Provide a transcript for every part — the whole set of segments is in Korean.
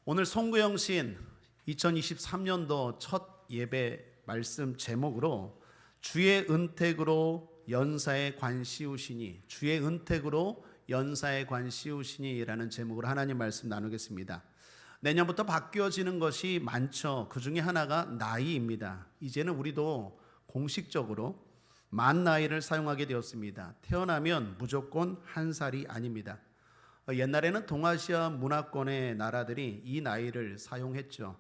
오늘 송구영 시인 2023년도 첫 예배 말씀 제목으로 주의 은택으로 연사에 관 씌우시니, 주의 은택으로 연사에 관 씌우시니라는 제목으로 하나님 말씀 나누겠습니다. 내년부터 바뀌어지는 것이 많죠. 그 중에 하나가 나이입니다. 이제는 우리도 공식적으로 만 나이를 사용하게 되었습니다. 태어나면 무조건 한 살이 아닙니다. 옛날에는 동아시아 문화권의 나라들이 이 나이를 사용했죠.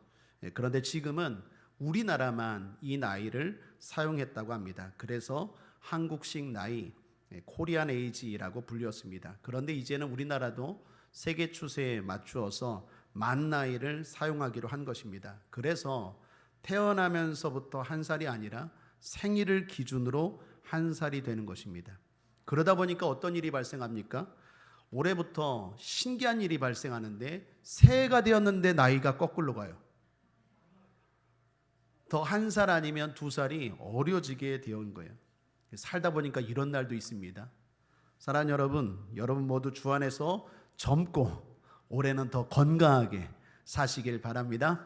그런데 지금은 우리나라만 이 나이를 사용했다고 합니다. 그래서 한국식 나이, 코리안 에이지라고 불렸습니다. 그런데 이제는 우리나라도 세계 추세에 맞추어서 만 나이를 사용하기로 한 것입니다. 그래서 태어나면서부터 한 살이 아니라 생일을 기준으로 한 살이 되는 것입니다. 그러다 보니까 어떤 일이 발생합니까? 올해부터 신기한 일이 발생하는데 새해가 되었는데 나이가 거꾸로 가요. 더 한 살 아니면 두 살이 어려지게 되는 거예요. 살다 보니까 이런 날도 있습니다. 사랑하는 여러분 모두 주 안에서 젊고 올해는 더 건강하게 사시길 바랍니다.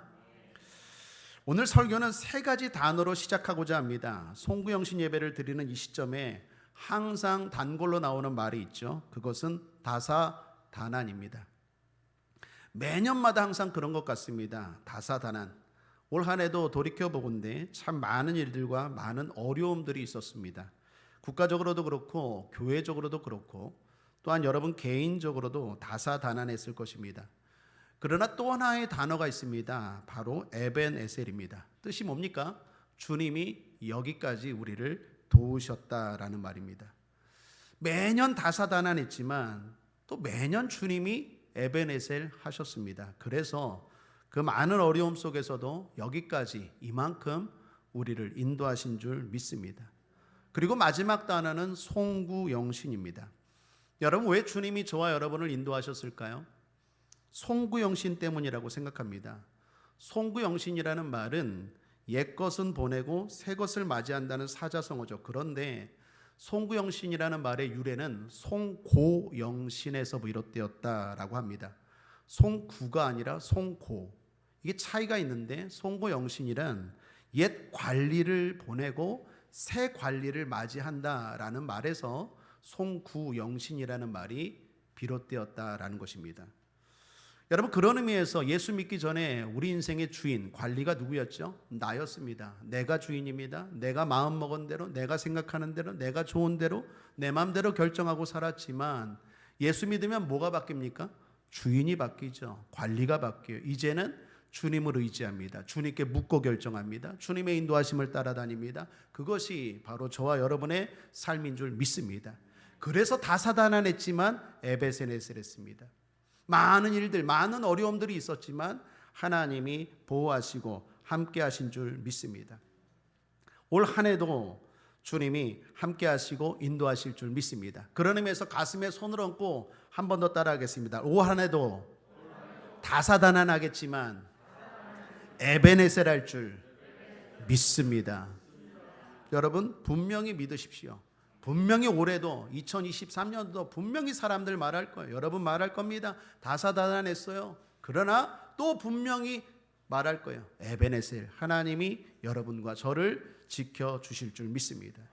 오늘 설교는 세 가지 단어로 시작하고자 합니다. 송구영신 예배를 드리는 이 시점에 항상 단골로 나오는 말이 있죠. 그것은 다사다난입니다. 매년마다 항상 그런 것 같습니다. 다사다난. 올 한 해도 돌이켜보건대 참 많은 일들과 많은 어려움들이 있었습니다. 국가적으로도 그렇고 교회적으로도 그렇고 또한 여러분 개인적으로도 다사다난했을 것입니다. 그러나 또 하나의 단어가 있습니다. 바로 에벤에셀입니다. 뜻이 뭡니까? 주님이 여기까지 우리를 도우셨다라는 말입니다. 매년 다사다난했지만 또 매년 주님이 에벤에셀 하셨습니다. 그래서 그 많은 어려움 속에서도 여기까지 이만큼 우리를 인도하신 줄 믿습니다. 그리고 마지막 단어는 송구영신입니다. 여러분, 왜 주님이 저와 여러분을 인도하셨을까요? 송구영신 때문이라고 생각합니다. 송구영신이라는 말은 옛것은 보내고 새것을 맞이한다는 사자성어죠. 그런데 송구영신이라는 말의 유래는 송고영신에서 비롯되었다라고 합니다. 송구가 아니라 송고. 이게 차이가 있는데 송고영신이란 옛 관리를 보내고 새 관리를 맞이한다라는 말에서 송구영신이라는 말이 비롯되었다라는 것입니다. 여러분, 그런 의미에서 예수 믿기 전에 우리 인생의 주인, 관리가 누구였죠? 나였습니다. 내가 주인입니다. 내가 마음먹은 대로, 내가 생각하는 대로, 내가 좋은 대로, 내 마음대로 결정하고 살았지만 예수 믿으면 뭐가 바뀝니까? 주인이 바뀌죠. 관리가 바뀌어요. 이제는 주님을 의지합니다. 주님께 묻고 결정합니다. 주님의 인도하심을 따라다닙니다. 그것이 바로 저와 여러분의 삶인 줄 믿습니다. 그래서 다사다난했지만 에베세네셀했습니다. 많은 일들, 많은 어려움들이 있었지만 하나님이 보호하시고 함께 하신 줄 믿습니다. 올 한 해도 주님이 함께 하시고 인도하실 줄 믿습니다. 그런 의미에서 가슴에 손을 얹고 한 번 더 따라하겠습니다. 올 한 해도 다사다난하겠지만 에베네셀 할 줄 믿습니다. 여러분, 분명히 믿으십시오. 분명히 올해도 2023년도 분명히 사람들 말할 거예요. 여러분 말할 겁니다. 다사다난했어요. 그러나 또 분명히 말할 거예요. 에베네셀, 하나님이 여러분과 저를 지켜주실 줄 믿습니다.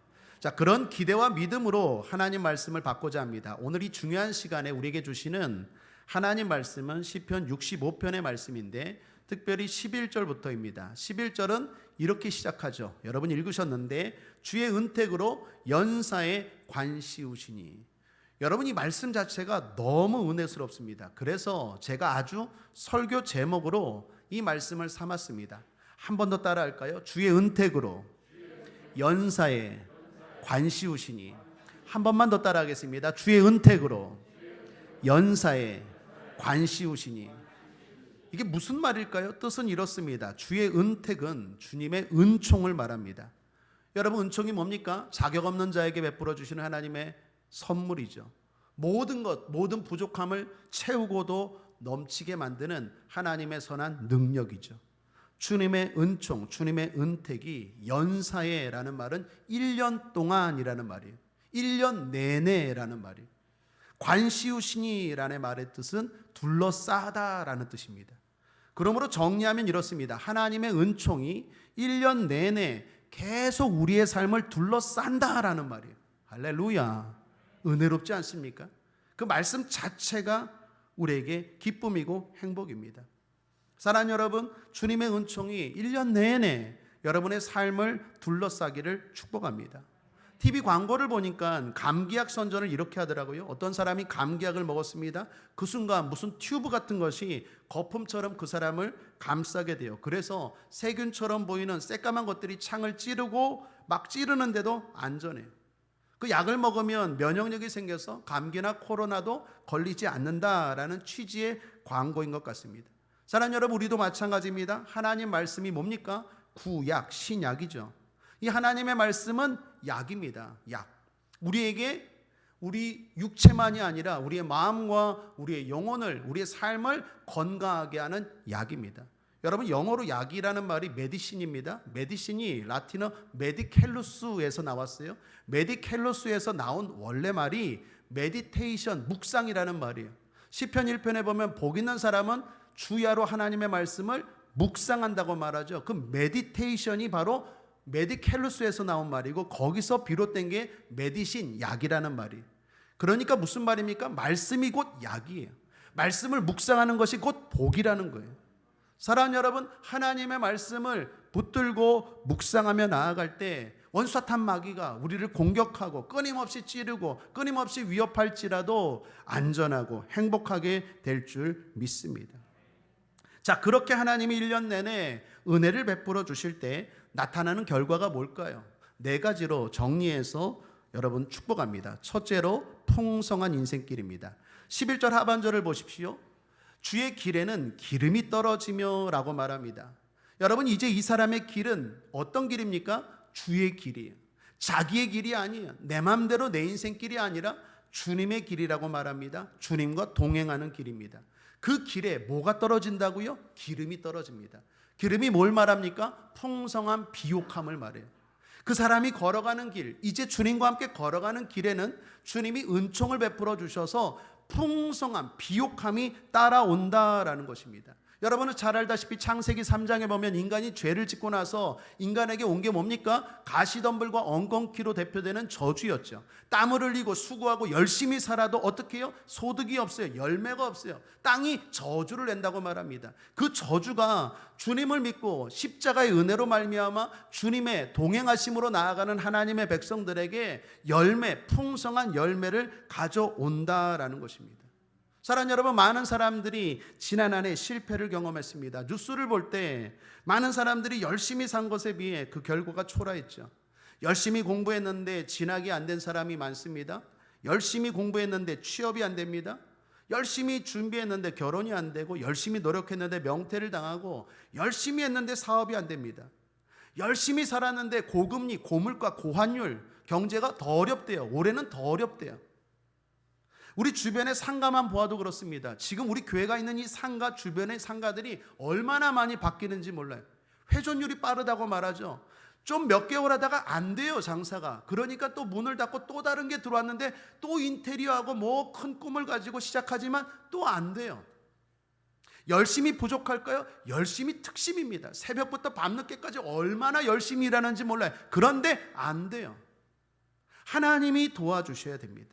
자, 그런 기대와 믿음으로 하나님 말씀을 받고자 합니다. 오늘 이 중요한 시간에 우리에게 주시는 하나님 말씀은 시편 65편의 말씀인데 특별히 11절부터입니다. 11절은 이렇게 시작하죠. 여러분 읽으셨는데 주의 은택으로 연사에 관 씌우시니. 여러분, 이 말씀 자체가 너무 은혜스럽습니다. 그래서 제가 아주 설교 제목으로 이 말씀을 삼았습니다. 한 번 더 따라할까요? 주의 은택으로 연사에 관 씌우시니. 한 번만 더 따라하겠습니다. 주의 은택으로 연사에 관 씌우시니. 이게 무슨 말일까요? 뜻은 이렇습니다. 주의 은택은 주님의 은총을 말합니다. 여러분, 은총이 뭡니까? 자격 없는 자에게 베풀어 주시는 하나님의 선물이죠. 모든 것, 모든 부족함을 채우고도 넘치게 만드는 하나님의 선한 능력이죠. 주님의 은총, 주님의 은택이 연사에라는 말은 1년 동안이라는 말이에요. 1년 내내라는 말이에요. 관 씌우시니라는 말의 뜻은 둘러싸다라는 뜻입니다. 그러므로 정리하면 이렇습니다. 하나님의 은총이 1년 내내 계속 우리의 삶을 둘러싼다라는 말이에요. 할렐루야. 은혜롭지 않습니까? 그 말씀 자체가 우리에게 기쁨이고 행복입니다. 사랑하는 여러분, 주님의 은총이 1년 내내 여러분의 삶을 둘러싸기를 축복합니다. TV 광고를 보니까 감기약 선전을 이렇게 하더라고요. 어떤 사람이 감기약을 먹었습니다. 그 순간 무슨 튜브 같은 것이 거품처럼 그 사람을 감싸게 돼요. 그래서 세균처럼 보이는 새까만 것들이 창을 찌르고 막 찌르는데도 안전해요. 그 약을 먹으면 면역력이 생겨서 감기나 코로나도 걸리지 않는다라는 취지의 광고인 것 같습니다. 사랑하는 여러분, 우리도 마찬가지입니다. 하나님 말씀이 뭡니까? 구약, 신약이죠. 이 하나님의 말씀은 약입니다. 약. 우리에게 우리 육체만이 아니라 우리의 마음과 우리의 영혼을, 우리의 삶을 건강하게 하는 약입니다. 여러분, 영어로 약이라는 말이 메디신입니다. 메디신이 라틴어 메디켈루스에서 나왔어요. 메디켈루스에서 나온 원래 말이 메디테이션, 묵상이라는 말이에요. 시편 1편에 보면 복 있는 사람은 주야로 하나님의 말씀을 묵상한다고 말하죠. 그 메디테이션이 바로 메디켈루스에서 나온 말이고, 거기서 비롯된 게 메디신, 약이라는 말이에요. 그러니까 무슨 말입니까? 말씀이 곧 약이에요. 말씀을 묵상하는 것이 곧 복이라는 거예요. 사랑하는 여러분, 하나님의 말씀을 붙들고 묵상하며 나아갈 때 원수사탄 마귀가 우리를 공격하고 끊임없이 찌르고 끊임없이 위협할지라도 안전하고 행복하게 될 줄 믿습니다. 자, 그렇게 하나님이 1년 내내 은혜를 베풀어 주실 때 나타나는 결과가 뭘까요? 4가지로 정리해서 여러분 축복합니다. 첫째로 풍성한 인생길입니다. 11절 하반절을 보십시오. 주의 길에는 기름이 떨어지며 라고 말합니다. 여러분, 이제 이 사람의 길은 어떤 길입니까? 주의 길이에요. 자기의 길이 아니에요. 내 맘대로 내 인생길이 아니라 주님의 길이라고 말합니다. 주님과 동행하는 길입니다. 그 길에 뭐가 떨어진다고요? 기름이 떨어집니다. 기름이 뭘 말합니까? 풍성한 비옥함을 말해요. 그 사람이 걸어가는 길, 이제 주님과 함께 걸어가는 길에는 주님이 은총을 베풀어 주셔서 풍성한 비옥함이 따라온다라는 것입니다. 여러분은 잘 알다시피 창세기 3장에 보면 인간이 죄를 짓고 나서 인간에게 온 게 뭡니까? 가시덤불과 엉겅퀴로 대표되는 저주였죠. 땀을 흘리고 수고하고 열심히 살아도 어떻게 해요? 소득이 없어요. 열매가 없어요. 땅이 저주를 낸다고 말합니다. 그 저주가 주님을 믿고 십자가의 은혜로 말미암아 주님의 동행하심으로 나아가는 하나님의 백성들에게 열매, 풍성한 열매를 가져온다라는 것입니다. 사랑하는 여러분, 많은 사람들이 지난 한 해 실패를 경험했습니다. 뉴스를 볼 때 많은 사람들이 열심히 산 것에 비해 그 결과가 초라했죠. 열심히 공부했는데 진학이 안 된 사람이 많습니다. 열심히 공부했는데 취업이 안 됩니다. 열심히 준비했는데 결혼이 안 되고, 열심히 노력했는데 명퇴를 당하고, 열심히 했는데 사업이 안 됩니다. 열심히 살았는데 고금리, 고물가, 고환율, 경제가 더 어렵대요. 올해는 더 어렵대요. 우리 주변의 상가만 보아도 그렇습니다. 지금 우리 교회가 있는 이 상가 주변의 상가들이 얼마나 많이 바뀌는지 몰라요. 회전율이 빠르다고 말하죠. 좀 몇 개월 하다가 안 돼요, 장사가. 그러니까 또 문을 닫고 또 다른 게 들어왔는데 또 인테리어하고 뭐 큰 꿈을 가지고 시작하지만 또 안 돼요. 열심히 부족할까요? 열심히 특심입니다. 새벽부터 밤늦게까지 얼마나 열심히 일하는지 몰라요. 그런데 안 돼요. 하나님이 도와주셔야 됩니다.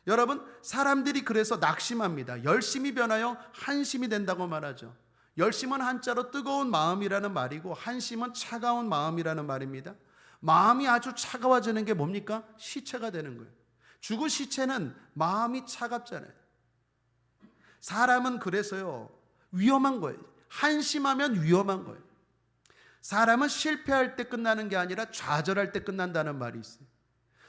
여러분, 사람들이 그래서 낙심합니다. 열심히 변하여 한심이 된다고 말하죠. 열심은 한자로 뜨거운 마음이라는 말이고, 한심은 차가운 마음이라는 말입니다. 마음이 아주 차가워지는 게 뭡니까? 시체가 되는 거예요. 죽은 시체는 마음이 차갑잖아요. 사람은 그래서요, 위험한 거예요. 한심하면 위험한 거예요. 사람은 실패할 때 끝나는 게 아니라 좌절할 때 끝난다는 말이 있어요.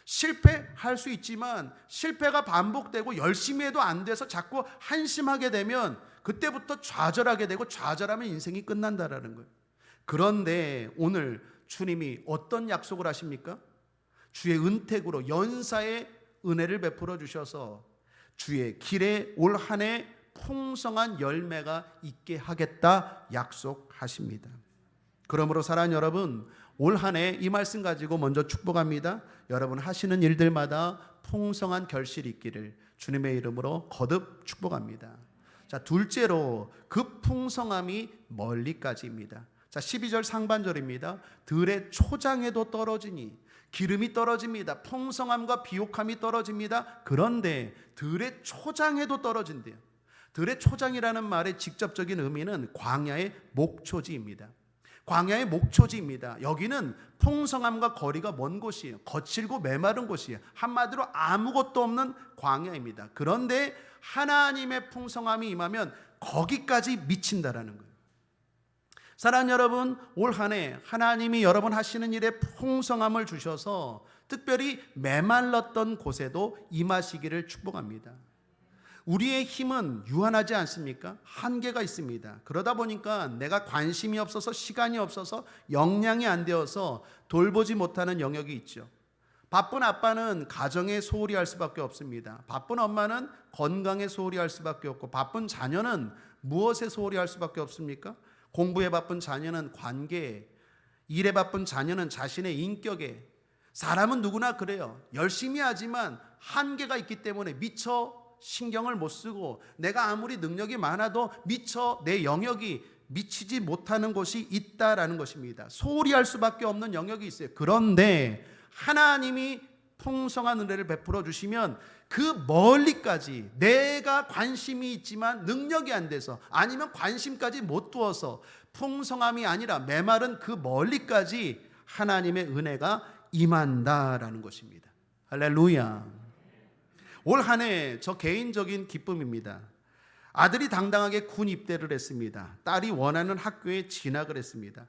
실패할 수 있지만 실패가 반복되고 열심히 해도 안 돼서 자꾸 한심하게 되면 그때부터 좌절하게 되고, 좌절하면 인생이 끝난다라는 거예요. 그런데 오늘 주님이 어떤 약속을 하십니까? 주의 은택으로 연사의 은혜를 베풀어 주셔서 주의 길에 올 한 해 풍성한 열매가 있게 하겠다 약속하십니다. 그러므로 사랑하는 여러분, 올 한 해 이 말씀 가지고 먼저 축복합니다. 여러분 하시는 일들마다 풍성한 결실이 있기를 주님의 이름으로 거듭 축복합니다. 자, 둘째로 그 풍성함이 멀리까지입니다. 자, 12절 상반절입니다. 들의 초장에도 떨어지니, 기름이 떨어집니다. 풍성함과 비옥함이 떨어집니다. 그런데 들의 초장에도 떨어진대요. 들의 초장이라는 말의 직접적인 의미는 광야의 목초지입니다. 광야의 목초지입니다. 여기는 풍성함과 거리가 먼 곳이에요. 거칠고 메마른 곳이에요. 한마디로 아무것도 없는 광야입니다. 그런데 하나님의 풍성함이 임하면 거기까지 미친다라는 거예요. 사랑하는 여러분, 올 한 해 하나님이 여러분 하시는 일에 풍성함을 주셔서 특별히 메말랐던 곳에도 임하시기를 축복합니다. 우리의 힘은 유한하지 않습니까? 한계가 있습니다. 그러다 보니까 내가 관심이 없어서, 시간이 없어서, 역량이 안 되어서 돌보지 못하는 영역이 있죠. 바쁜 아빠는 가정에 소홀히 할 수밖에 없습니다. 바쁜 엄마는 건강에 소홀히 할 수밖에 없고, 바쁜 자녀는 무엇에 소홀히 할 수밖에 없습니까? 공부에 바쁜 자녀는 관계에, 일에 바쁜 자녀는 자신의 인격에. 사람은 누구나 그래요. 열심히 하지만 한계가 있기 때문에 미처 신경을 못 쓰고, 내가 아무리 능력이 많아도 미처 내 영역이 미치지 못하는 곳이 있다라는 것입니다. 소홀히 할 수밖에 없는 영역이 있어요. 그런데 하나님이 풍성한 은혜를 베풀어 주시면 그 멀리까지 내가 관심이 있지만 능력이 안 돼서, 아니면 관심까지 못 두어서 풍성함이 아니라 메마른 그 멀리까지 하나님의 은혜가 임한다라는 것입니다. 할렐루야. 올 한 해 저 개인적인 기쁨입니다. 아들이 당당하게 군 입대를 했습니다. 딸이 원하는 학교에 진학을 했습니다.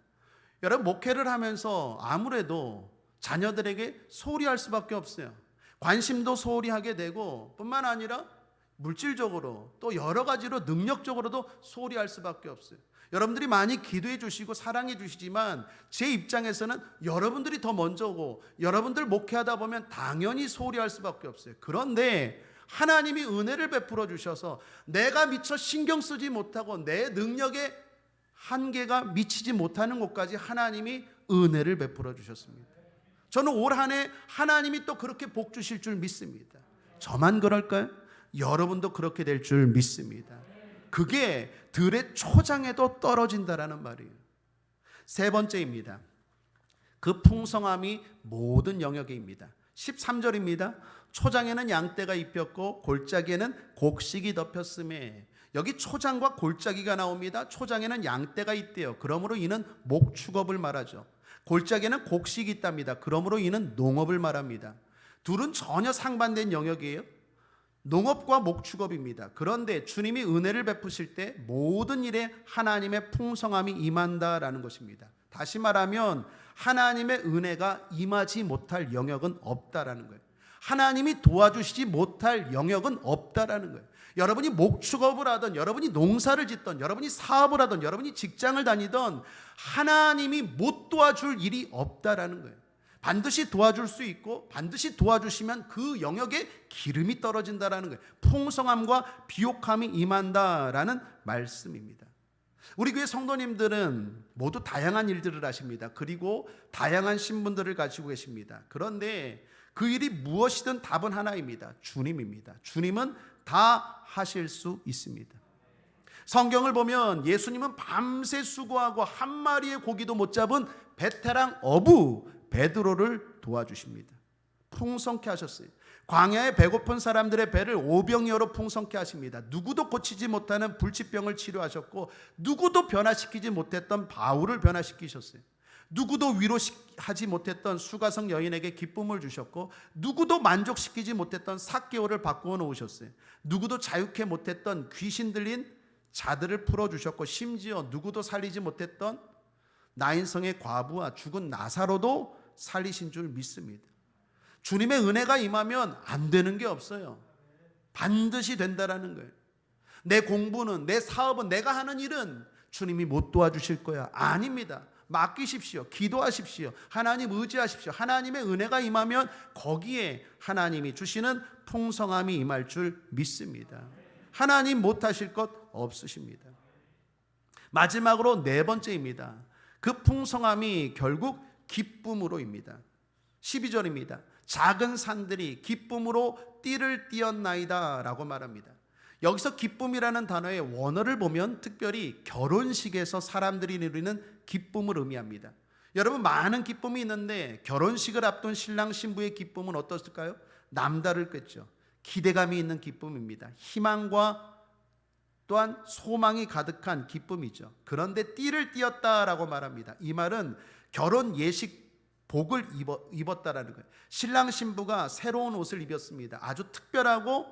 여러분, 목회를 하면서 아무래도 자녀들에게 소홀히 할 수밖에 없어요. 관심도 소홀히 하게 되고, 뿐만 아니라 물질적으로 또 여러 가지로 능력적으로도 소홀히 할 수밖에 없어요. 여러분들이 많이 기도해 주시고 사랑해 주시지만 제 입장에서는 여러분들이 더 먼저고, 여러분들 목회하다 보면 당연히 소홀히 할 수밖에 없어요. 그런데 하나님이 은혜를 베풀어 주셔서 내가 미처 신경 쓰지 못하고 내 능력의 한계가 미치지 못하는 곳까지 하나님이 은혜를 베풀어 주셨습니다. 저는 올 한 해 하나님이 또 그렇게 복 주실 줄 믿습니다. 저만 그럴까요? 여러분도 그렇게 될 줄 믿습니다. 그게 들의 초장에도 떨어진다라는 말이에요. 세 번째입니다. 그 풍성함이 모든 영역에입니다. 13절입니다. 초장에는 양떼가 입혔고 골짜기에는 곡식이 덮였음에. 여기 초장과 골짜기가 나옵니다. 초장에는 양떼가 있대요. 그러므로 이는 목축업을 말하죠. 골짜기에는 곡식이 있답니다. 그러므로 이는 농업을 말합니다. 둘은 전혀 상반된 영역이에요. 농업과 목축업입니다. 그런데 주님이 은혜를 베푸실 때 모든 일에 하나님의 풍성함이 임한다라는 것입니다. 다시 말하면 하나님의 은혜가 임하지 못할 영역은 없다라는 거예요. 하나님이 도와주시지 못할 영역은 없다라는 거예요. 여러분이 목축업을 하든, 여러분이 농사를 짓든, 여러분이 사업을 하든, 여러분이 직장을 다니든 하나님이 못 도와줄 일이 없다라는 거예요. 반드시 도와줄 수 있고, 반드시 도와주시면 그 영역에 기름이 떨어진다라는 거예요. 풍성함과 비옥함이 임한다라는 말씀입니다. 우리 교회 성도님들은 모두 다양한 일들을 하십니다. 그리고 다양한 신분들을 가지고 계십니다. 그런데 그 일이 무엇이든 답은 하나입니다. 주님입니다. 주님은 다 하실 수 있습니다. 성경을 보면 예수님은 밤새 수고하고 한 마리의 고기도 못 잡은 베테랑 어부 베드로를 도와주십니다. 풍성케 하셨어요. 광야에 배고픈 사람들의 배를 오병이어로 풍성케 하십니다. 누구도 고치지 못하는 불치병을 치료하셨고, 누구도 변화시키지 못했던 바울을 변화시키셨어요. 누구도 위로하지 못했던 수가성 여인에게 기쁨을 주셨고, 누구도 만족시키지 못했던 삭개오를 바꾸어 놓으셨어요. 누구도 자유케 못했던 귀신 들린 자들을 풀어주셨고, 심지어 누구도 살리지 못했던 나인성의 과부와 죽은 나사로도 살리신 줄 믿습니다. 주님의 은혜가 임하면 안 되는 게 없어요. 반드시 된다라는 거예요. 내 공부는, 내 사업은, 내가 하는 일은 주님이 못 도와주실 거야. 아닙니다. 맡기십시오. 기도하십시오. 하나님 의지하십시오. 하나님의 은혜가 임하면 거기에 하나님이 주시는 풍성함이 임할 줄 믿습니다. 하나님 못하실 것 없으십니다. 마지막으로 네 번째입니다. 그 풍성함이 결국 기쁨으로입니다. 12절입니다. 작은 산들이 기쁨으로 띠를 띄었나이다 라고 말합니다. 여기서 기쁨이라는 단어의 원어를 보면 특별히 결혼식에서 사람들이 누리는 기쁨을 의미합니다. 여러분, 많은 기쁨이 있는데 결혼식을 앞둔 신랑 신부의 기쁨은 어떻을까요? 남다르겠죠. 기대감이 있는 기쁨입니다. 희망과 또한 소망이 가득한 기쁨이죠. 그런데 띠를 띠었다라고 말합니다. 이 말은 결혼 예식 복을 입었다라는 거예요. 신랑 신부가 새로운 옷을 입었습니다. 아주 특별하고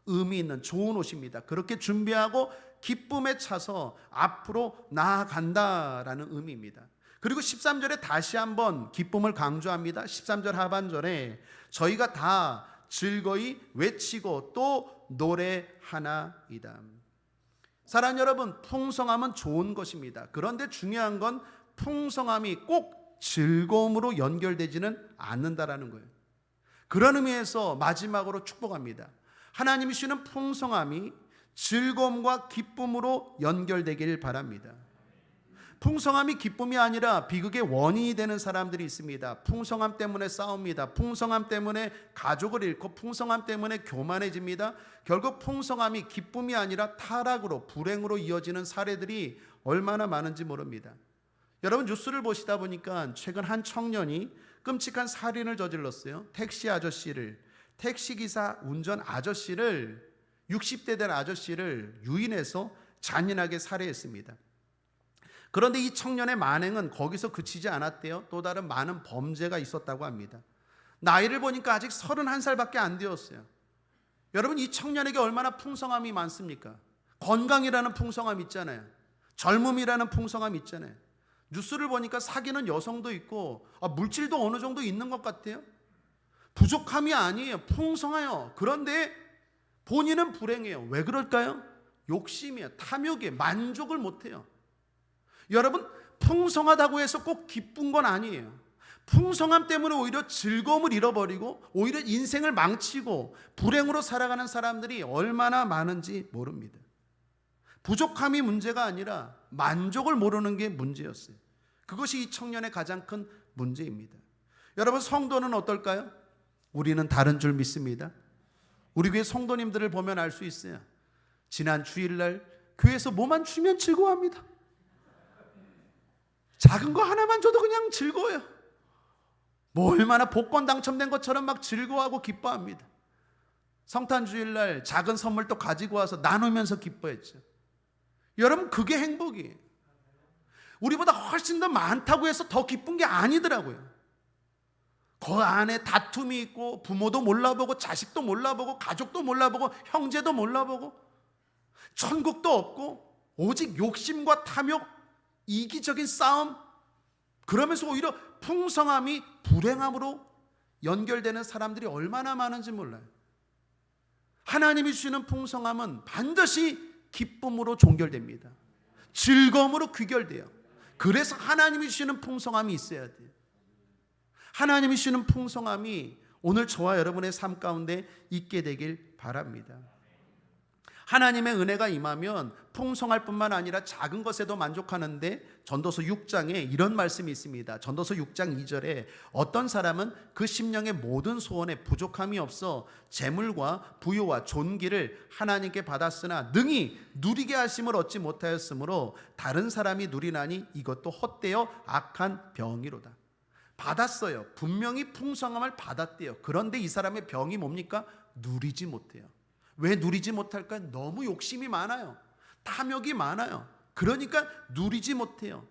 의미 있는 좋은 옷입니다. 그렇게 준비하고 기쁨에 차서 앞으로 나아간다라는 의미입니다. 그리고 13절에 다시 한번 기쁨을 강조합니다. 13절 하반절에 저희가 다 즐거이 외치고 또 노래하나이다. 사랑하는 여러분, 풍성함은 좋은 것입니다. 그런데 중요한 건 풍성함이 꼭 즐거움으로 연결되지는 않는다라는 거예요. 그런 의미에서 마지막으로 축복합니다. 하나님이 주시는 풍성함이 즐거움과 기쁨으로 연결되길 바랍니다. 풍성함이 기쁨이 아니라 비극의 원인이 되는 사람들이 있습니다. 풍성함 때문에 싸웁니다. 풍성함 때문에 가족을 잃고 풍성함 때문에 교만해집니다. 결국 풍성함이 기쁨이 아니라 타락으로 불행으로 이어지는 사례들이 얼마나 많은지 모릅니다. 여러분, 뉴스를 보시다 보니까 최근 한 청년이 끔찍한 살인을 저질렀어요. 택시기사 운전 아저씨를 60대 된 아저씨를 유인해서 잔인하게 살해했습니다. 그런데 이 청년의 만행은 거기서 그치지 않았대요. 또 다른 많은 범죄가 있었다고 합니다. 나이를 보니까 아직 31살밖에 안 되었어요. 여러분, 이 청년에게 얼마나 풍성함이 많습니까? 건강이라는 풍성함 있잖아요. 젊음이라는 풍성함 있잖아요. 뉴스를 보니까 사귀는 여성도 있고 물질도 어느 정도 있는 것 같아요. 부족함이 아니에요. 풍성해요. 그런데 본인은 불행해요. 왜 그럴까요? 욕심이에요. 탐욕이에요. 만족을 못해요. 여러분, 풍성하다고 해서 꼭 기쁜 건 아니에요. 풍성함 때문에 오히려 즐거움을 잃어버리고 오히려 인생을 망치고 불행으로 살아가는 사람들이 얼마나 많은지 모릅니다. 부족함이 문제가 아니라 만족을 모르는 게 문제였어요. 그것이 이 청년의 가장 큰 문제입니다. 여러분, 성도는 어떨까요? 우리는 다른 줄 믿습니다. 우리 교회 성도님들을 보면 알 수 있어요. 지난 주일날 교회에서 뭐만 주면 즐거워합니다. 작은 거 하나만 줘도 그냥 즐거워요. 뭐 얼마나 복권 당첨된 것처럼 막 즐거워하고 기뻐합니다. 성탄 주일날 작은 선물도 가지고 와서 나누면서 기뻐했죠. 여러분, 그게 행복이에요. 우리보다 훨씬 더 많다고 해서 더 기쁜 게 아니더라고요. 그 안에 다툼이 있고 부모도 몰라보고 자식도 몰라보고 가족도 몰라보고 형제도 몰라보고 천국도 없고 오직 욕심과 탐욕, 이기적인 싸움, 그러면서 오히려 풍성함이 불행함으로 연결되는 사람들이 얼마나 많은지 몰라요. 하나님이 주시는 풍성함은 반드시 기쁨으로 종결됩니다. 즐거움으로 귀결돼요. 그래서 하나님이 주시는 풍성함이 있어야 돼요. 하나님이 주시는 풍성함이 오늘 저와 여러분의 삶 가운데 있게 되길 바랍니다. 하나님의 은혜가 임하면 풍성할 뿐만 아니라 작은 것에도 만족하는데 전도서 6장에 이런 말씀이 있습니다. 전도서 6장 2절에 어떤 사람은 그 심령의 모든 소원에 부족함이 없어 재물과 부요와 존귀를 하나님께 받았으나 능히 누리게 하심을 얻지 못하였으므로 다른 사람이 누리나니 이것도 헛되어 악한 병이로다. 받았어요. 분명히 풍성함을 받았대요. 그런데 이 사람의 병이 뭡니까? 누리지 못해요. 왜 누리지 못할까요? 너무 욕심이 많아요. 탐욕이 많아요. 그러니까 누리지 못해요.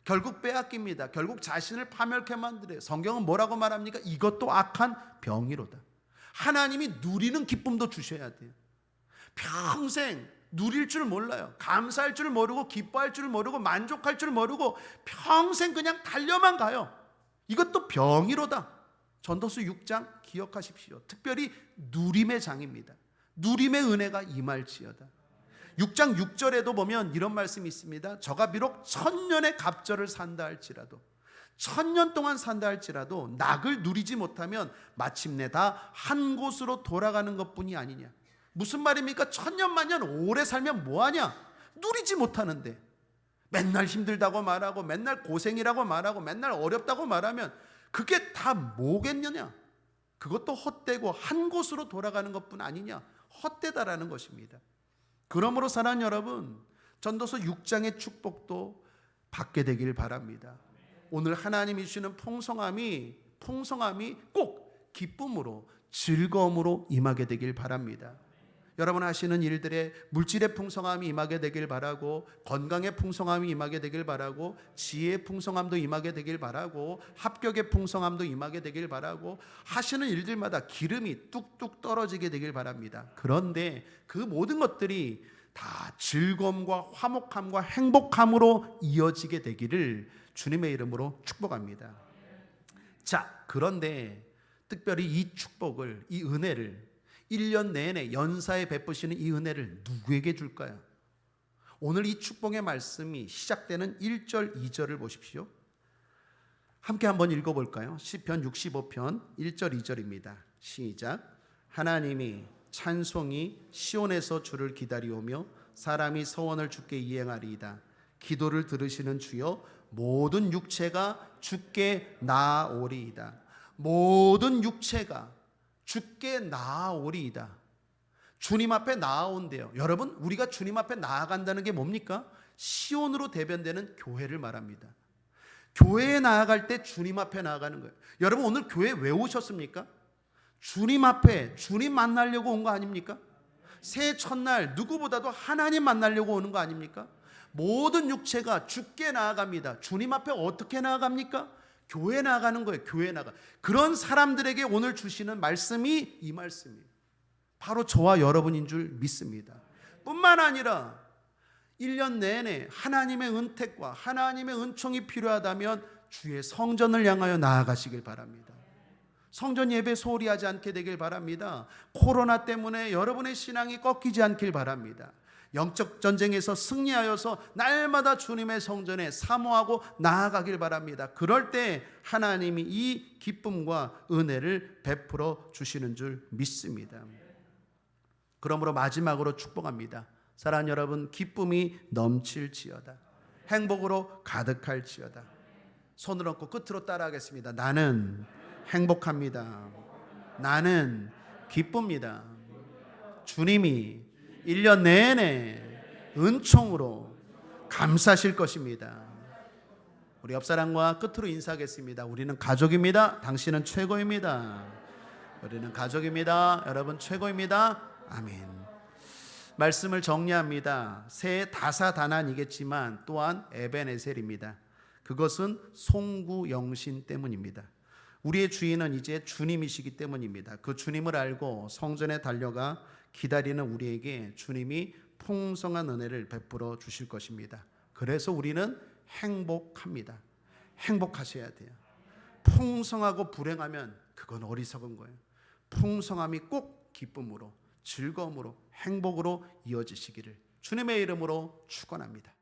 결국 빼앗깁니다. 결국 자신을 파멸케 만들어요. 성경은 뭐라고 말합니까? 이것도 악한 병이로다. 하나님이 누리는 기쁨도 주셔야 돼요. 평생 누릴 줄 몰라요. 감사할 줄 모르고 기뻐할 줄 모르고 만족할 줄 모르고 평생 그냥 달려만 가요. 이것도 병이로다. 전도서 6장 기억하십시오. 특별히 누림의 장입니다. 누림의 은혜가 임할지어다. 6장 6절에도 보면 이런 말씀이 있습니다. 저가 비록 1000년의 갑절을 산다 할지라도 1000년 동안 산다 할지라도 낙을 누리지 못하면 마침내 다 한 곳으로 돌아가는 것뿐이 아니냐. 무슨 말입니까? 1000년 만년 오래 살면 뭐하냐? 누리지 못하는데 맨날 힘들다고 말하고 맨날 고생이라고 말하고 맨날 어렵다고 말하면 그게 다 뭐겠느냐? 그것도 헛되고 한 곳으로 돌아가는 것뿐 아니냐? 헛되다라는 것입니다. 그러므로 사랑하는 여러분, 전도서 6장의 축복도 받게 되길 바랍니다. 오늘 하나님이 주시는 풍성함이 꼭 기쁨으로 즐거움으로 임하게 되길 바랍니다. 여러분 하시는 일들에 물질의 풍성함이 임하게 되길 바라고, 건강의 풍성함이 임하게 되길 바라고, 지혜의 풍성함도 임하게 되길 바라고, 합격의 풍성함도 임하게 되길 바라고, 하시는 일들마다 기름이 뚝뚝 떨어지게 되길 바랍니다. 그런데 그 모든 것들이 다 즐거움과 화목함과 행복함으로 이어지게 되기를 주님의 이름으로 축복합니다. 자, 그런데 특별히 이 축복을, 이 은혜를 1년 내내 연사에 베푸시는 이 은혜를 누구에게 줄까요? 오늘 이 축복의 말씀이 시작되는 1절, 2절을 보십시오. 함께 한번 읽어볼까요? 시편 65편 1절, 2절입니다. 시작. 하나님이 찬송이 시온에서 주를 기다리오며 사람이 서원을 주께 이행하리이다. 기도를 들으시는 주여 모든 육체가 주께 나아오리이다. 모든 육체가 주께 나아오리이다. 주님 앞에 나아온대요. 여러분, 우리가 주님 앞에 나아간다는 게 뭡니까? 시온으로 대변되는 교회를 말합니다. 교회에 나아갈 때 주님 앞에 나아가는 거예요. 여러분, 오늘 교회 왜 오셨습니까? 주님 앞에 주님 만나려고 온 거 아닙니까? 새해 첫날 누구보다도 하나님 만나려고 오는 거 아닙니까? 모든 육체가 주께 나아갑니다. 주님 앞에 어떻게 나아갑니까? 교회 나가는 거예요. 교회 나가. 그런 사람들에게 오늘 주시는 말씀이 이 말씀이에요. 바로 저와 여러분인 줄 믿습니다. 뿐만 아니라 1년 내내 하나님의 은택과 하나님의 은총이 필요하다면 주의 성전을 향하여 나아가시길 바랍니다. 성전 예배 소홀히 하지 않게 되길 바랍니다. 코로나 때문에 여러분의 신앙이 꺾이지 않길 바랍니다. 영적 전쟁에서 승리하여서 날마다 주님의 성전에 사모하고 나아가길 바랍니다. 그럴 때 하나님이 이 기쁨과 은혜를 베풀어 주시는 줄 믿습니다. 그러므로 마지막으로 축복합니다. 사랑하는 여러분, 기쁨이 넘칠지어다. 행복으로 가득할지어다. 손을 얹고 끝으로 따라하겠습니다. 나는 행복합니다. 나는 기쁩니다. 주님이 1년 내내 은총으로 감싸실 것입니다. 우리 옆사람과 끝으로 인사하겠습니다. 우리는 가족입니다. 당신은 최고입니다. 우리는 가족입니다. 여러분 최고입니다. 아멘. 말씀을 정리합니다. 새해 다사다난이겠지만 또한 에벤에셀입니다. 그것은 송구영신 때문입니다. 우리의 주인은 이제 주님이시기 때문입니다. 그 주님을 알고 성전에 달려가 기다리는 우리에게 주님이 풍성한 은혜를 베풀어 주실 것입니다. 그래서 우리는 행복합니다. 행복하셔야 돼요. 풍성하고 불행하면 그건 어리석은 거예요. 풍성함이 꼭 기쁨으로, 즐거움으로, 행복으로 이어지시기를 주님의 이름으로 축원합니다.